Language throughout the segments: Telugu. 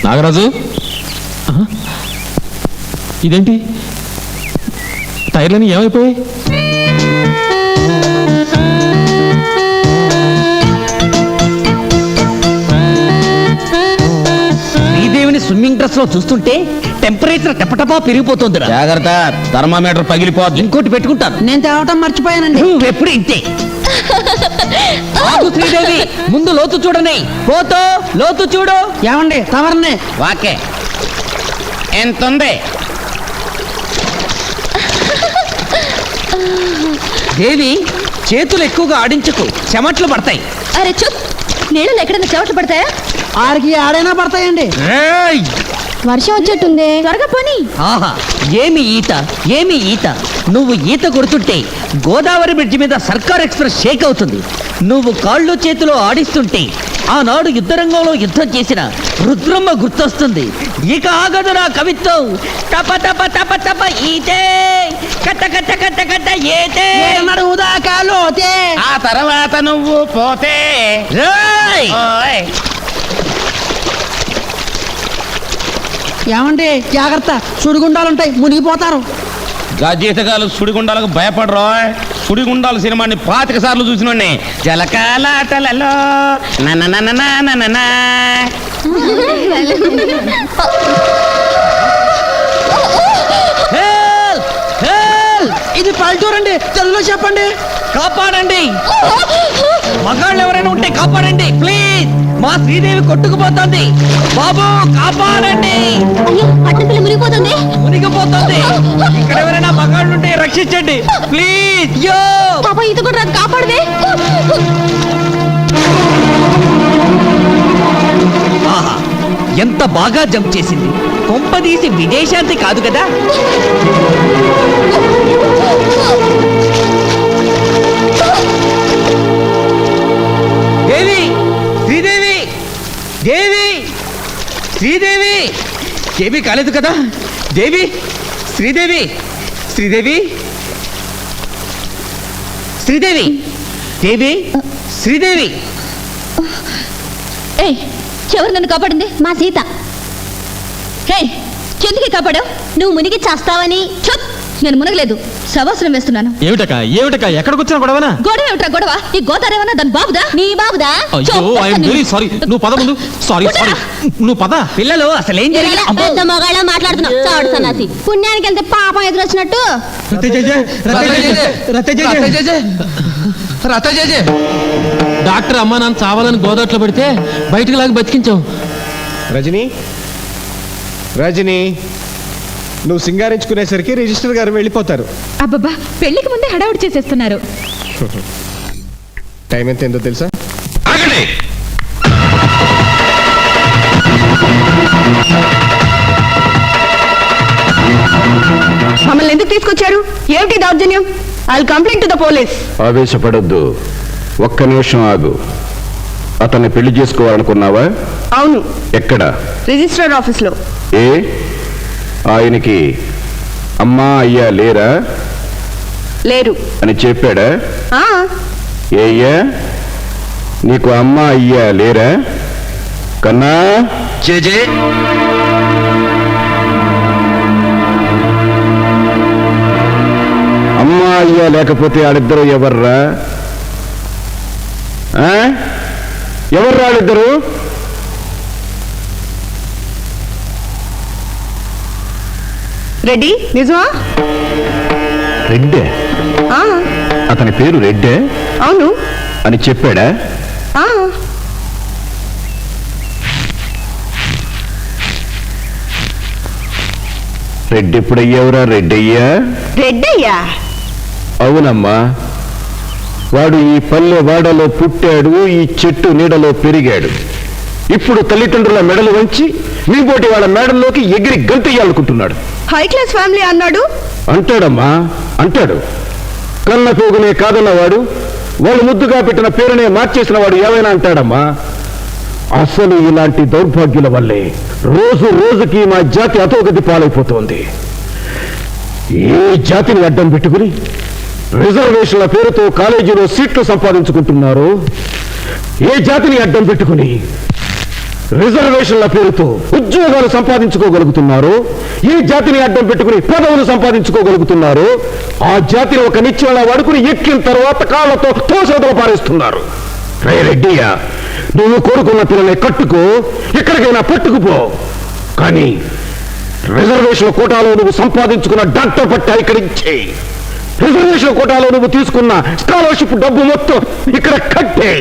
నాగరాజు, ఇదేంటి టైర్లని ఏమైపోయాయి? శ్రీదేవిని స్విమ్మింగ్ డ్రెస్ లో చూస్తుంటే టెంపరేచర్ టపటపా పెరిగిపోతుంది. జాగ్రత్త, థర్మామీటర్ పగిలిపోద్ది. ఇంకోటి పెట్టుకుంటాను. నేను తేవటం మర్చిపోయానండి. ఎప్పుడు ఇంతే. శ్రీదేవి, ముందు లోతు చూడని. పోతో లోతు చూడు. ఏమండి తవరనే వాకే ఎంత ఉంది? దేవి, చేతులు ఎక్కువగా ఆడించకు, చెమట్లు పడతాయి. అరే చూప్, నీళ్ళు ఎక్కడైనా చెమట్లు పడతాయా? ఆడికి ఆడైనా పడతాయండి. వర్షం వచ్చేట్టుంది, త్వరగా పోనీ. ఆహా, ఏమి ఈత, ఏమి ఈత. నువ్వు ఈత కొడుతుంటే గోదావరి బ్రిడ్జి మీద సర్కార్ ఎక్స్ప్రెస్ షేక్ అవుతుంది. నువ్వు కాళ్ళు చేతులు ఆడిస్తుంటే ఆనాడు యుద్ధరంగంలో యుద్ధం చేసిన రుద్రమ్మ గుర్తొస్తుంది. ఇక ఆగదు నా కవిత్వం. టప టప టప టప ఈతే, కట్ట కట్ట కట్ట కట్ట ఏతే, నడుదాకాలోతే. ఆ తర్వాత నువ్వు పోతే. రేయ్! ఏమండి జాగ్రత్త, సుడిగుండాలుంటాయి, మునిగిపోతారు. జీతగాలు సుడిగుండాలకు భయపడరు. సుడిగుండాల సినిమాని 25 సార్లు చూసినోడ్ని. జలకాలాటలలో ఇది పల్లెటూరండి, తెలుగులో చెప్పండి. కాపాడండి, మగాళ్ళు ఎవరైనా ఉంటే కాపాడండి ప్లీజ్. మా శ్రీదేవి కొట్టుకుపోతుంది బాబు, కాపాడండి. అయ్యో, పట్టణపిల్ల మునిగిపోతుంది. మునిగిపోతుంది. ఇక్కడ ఎవరైనా మగాళ్ళు ఉంటే రక్షించండి ప్లీజ్. యో పాప, ఇది కూడా రాదు, కాపాడవే. ఆహా, ఎంత బాగా జంప్ చేసింది. కొంపదీసి విదేశాంతి కాదు కదా? దేవి, శ్రీదేవి, దేవి, శ్రీదేవి. దేవి కాలేదు కదా? దేవి, శ్రీదేవి, శ్రీదేవి, శ్రీదేవి, దేవి, శ్రీదేవి. ఏయ్, ఎవరు నన్ను కాపాడింది? మా సీత. ఏయ్, ఎందుకు కాపాడావు? నువ్వు మునిగి చేస్తావని. చూప్, నేను మునగలేదు, శవాసనం వేస్తున్నాను. ఏమిటక్క, ఏమిటక్క, ఎక్కడికి వచ్చిన గొడవనా? గొడవ ఏమిట్రా గొడవ? ఈ గోదావరి ఏమన్నా దాని బాబుదా? నీ బాబుదా? అయ్యో, ఐఎమ్ వెరీ సారీ. నువ్వు పద ముందు. సారీ సారీ, నువ్వు పద. పిల్లలు అసలేం జరిగింది? పెద్ద మొగాళ్ళ మాట్లాడుతున్నావు, చాడు సన్నాసి. పుణ్యానికి వెళ్తే పాపం ఎదురొచ్చినట్టు. డాక్టర్ అమ్మా నాన్న చావాలని గోదాట్లో పెడితే బయటకు లాగి బతికించావు. రజనీ, రజనీ, నువ్వు సింగారించుకునేసరికి రిజిస్టర్ గారు వెళ్ళిపోతారు. అబ్బబ్బా, పెళ్లికి ముందే హడావుడి చేసేస్తున్నారు. టైం ఎంత ఏందో తెలుసా? మమ్మల్ని ఎందుకు తీసుకొచ్చారు? ఏమిటి దౌర్జన్యం? I will complaint to the police. ఆవేశపడొద్దు, ఒక్క నిమిషం ఆగు. అతన్ని పెళ్లి చేసుకోవాలనుకున్నావా? అవును. ఎక్కడ? రిజిస్ట్రార్ ఆఫీస్ లో. ఏ ఆయనకి అమ్మా అయ్యా లేరా లేరు అని చెప్పాడా? ఆ, ఏయ్యా, నీకు అమ్మా అయ్యా లేరా? కన్నా జేజే, అమ్మా అయ్యా లేకపోతే వాళ్ళిద్దరూ ఎవర్రా? ఎవర్రా వాళ్ళిద్దరు? రెడ్డి, నిజమా? రెడ్డే? ఆ, అతని పేరు రెడ్డే అవును అని చెప్పాడా? ఆ, రెడ్డి ఎప్పుడయ్యావురా రెడ్డయ్యా? రెడ్డయ్యా? అవునమ్మా, వాడు ఈ పల్లె వాడలో పుట్టాడు, ఈ చెట్టు నీడలో పెరిగాడు. ఇప్పుడు తల్లిదండ్రుల మెడలు వంచి మీబోటి వాళ్ళ మేడల్లోకి ఎగిరి గంతెయ్యాలనుకుంటున్నాడు. హై క్లాస్ ఫ్యామిలీ అన్నాడు. అంటాడమ్మా, అంటాడు. కన్న పోగునే కాదన్నవాడు, వాళ్ళు ముద్దుగా పెట్టిన పేరునే మార్చేసిన వాడు ఏమైనా అంటాడమ్మా. అసలు ఇలాంటి దౌర్భాగ్యుల వల్లే రోజు రోజుకి మా జాతి అధోగతి పాలైపోతోంది. ఏ జాతిని అడ్డం పెట్టుకుని రిజర్వేషన్ల పేరుతో కాలేజీలో సీట్లు సంపాదించుకుంటున్నారు, ఏ జాతిని అడ్డం పెట్టుకుని రిజర్వేషన్ల పేరుతో ఉద్యోగాలు సంపాదించుకోగలుగుతున్నారు, ఏ జాతిని అడ్డం పెట్టుకుని పదవులు సంపాదించుకోగలుగుతున్నారు, ఆ జాతిని ఒక నిచ్చెనలా వాడుకుని ఎక్కిన తర్వాత కాళ్ళతో తోసవతల పారేస్తున్నారు. రే రెడ్డియా, నువ్వు కోరుకున్న పిల్లల్ని కట్టుకో, ఎక్కడికైనా పట్టుకుపో, కానీ రిజర్వేషన్ కోటాలో నువ్వు సంపాదించుకున్న డాక్టర్ పట్టా ఇక్కడ ఇచ్చే, రిజర్వేషన్ కోటాలో నువ్వు తీసుకున్న స్కాలర్షిప్ డబ్బు మొత్తం ఇక్కడ కట్టే.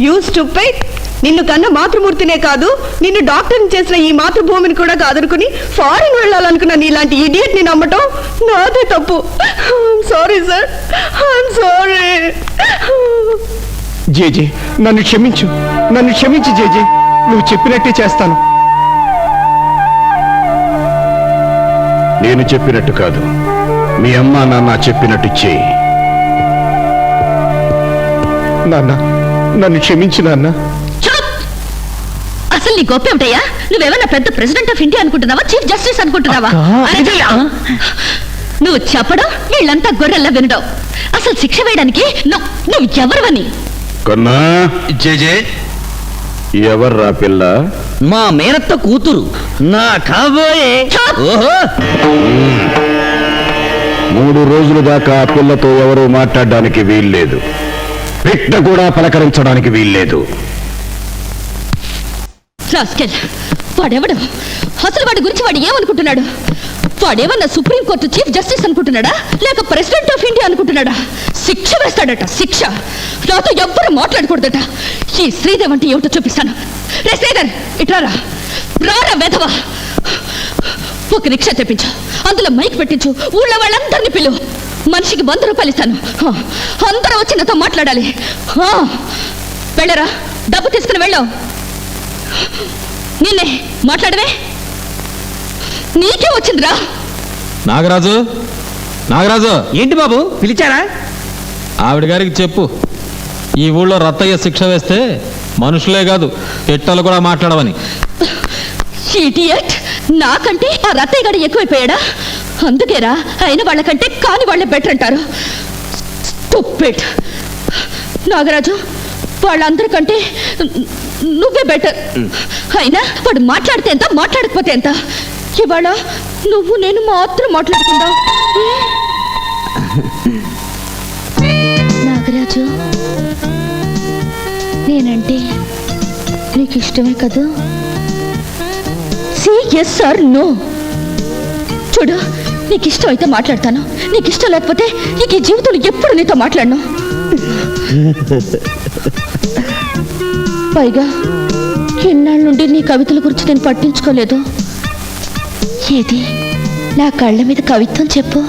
You stupid. నిన్ను కన్న మాతృమూర్తినే కాదు, నిన్ను డాక్టర్ని చేసిన ఈ మాతృభూమిని కూడా కాదనుకుని ఫారిన్ వెళ్ళాలనుకున్న నీలాంటి ఇడియట్ ని నమ్మటం నాదే తప్పు. Sorry sir, sorry. జేజే, నన్ను క్షమించు జేజే. నువ్వు చెప్పినట్టే చేస్తాను. నేను చెప్పినట్టు కాదు, మీ అమ్మా నాన్న చెప్పినట్టు చేయి. నాన్న, నన్ను క్షమించు నాన్న. చూప్! అసలు నీ గొప్ప ఏమిటయ్యా? నువ్వేమన్నా పెద్ద ప్రెసిడెంట్ ఆఫ్ ఇండియా అనుకుంటున్నావా, చీఫ్ జస్టిస్ అనుకుంటున్నావా? అరే, నువ్వు చెప్పడం, వీళ్ళంతా గొర్రెల్లా వినడం. అసలు శిక్ష వేయడానికి నువ్వు ఎవరివని? కన్నా జేజే, ఎవర్రా పిల్ల? మా మేనత్త కూతురు, నా కాబోయే. ఓహో, 3 రోజుల దాకా ఆ పిల్లతో ఎవరూ మాట్లాడడానికి వీల్లేదు, పిట్ట కూడా పలకరించడానికి వీల్లేదు. రాస్కెల్, వాడెవడు? అసలు వాడి గురించి వాడు ఏమనుకుంటున్నాడు? వాడేమన్నా సుప్రీంకోర్టు చీఫ్ జస్టిస్ అనుకుంటున్నాడా, లేక ప్రెసిడెంట్ ఆఫ్ ఇండియా అనుకుంటున్నాడా? శిక్ష వేస్తాడట, శిక్ష. నాతో ఎవ్వరూ మాట్లాడకూడదట. ఈ శ్రీదేవ్ అంటే ఏమిటో చూపిస్తాను. రే శ్రీధర్, ఇట్రారా, రారా వెధవా. ఒక రిక్షా తెప్పించు, అందులో మైక్ పెట్టించు, ఊళ్ళో వాళ్ళందరినీ పిలువు. మనిషికి 100 రూపాయలు ఇస్తాను. అందరూ వచ్చి నాతో మాట్లాడాలి. వెళ్ళరా, డబ్బు తీసుకుని వెళ్ళు. నిన్నే మాట్లాడవే, నీకే వచ్చిందిరా. నాగరాజు, ఏంటి బాబు పిలిచారా? ఆవిడ గారికి చెప్పు, ఈ ఊళ్ళో రత్తయ్య శిక్ష వేస్తే మనుషులే కాదు పిట్టలు కూడా మాట్లాడవని. ఇడియట్, నాకంటే ఆ రత్తయ్య గడి ఎక్కువైపోయాడా? అందుకేరా అయిన వాళ్ళకంటే కాని వాళ్ళే బెటర్ అంటారు. స్టూపిడ్. నాగరాజు, వాళ్ళందరికంటే నువ్వే బెటర్. అయినా వాడు మాట్లాడితే ఎంత, మాట్లాడకపోతే ఎంత? ఇవాళ నువ్వు నేను మాత్రం మాట్లాడుకుందాం. నాగరాజు, నేనంటే నీకు ఇష్టమే కదా? Yes or no. చూడు, నీకు ఇష్టం అయితే మాట్లాడతాను, నీకు ఇష్టం లేకపోతే నీకు ఈ జీవితంలో ఎప్పుడు నీతో మాట్లాడను. పైగా ఇన్నాళ్ళ నుండి నీ కవితల గురించి నేను పట్టించుకోలేదు. ఏది నా కళ్ళ మీద కవిత్వం చెప్పు.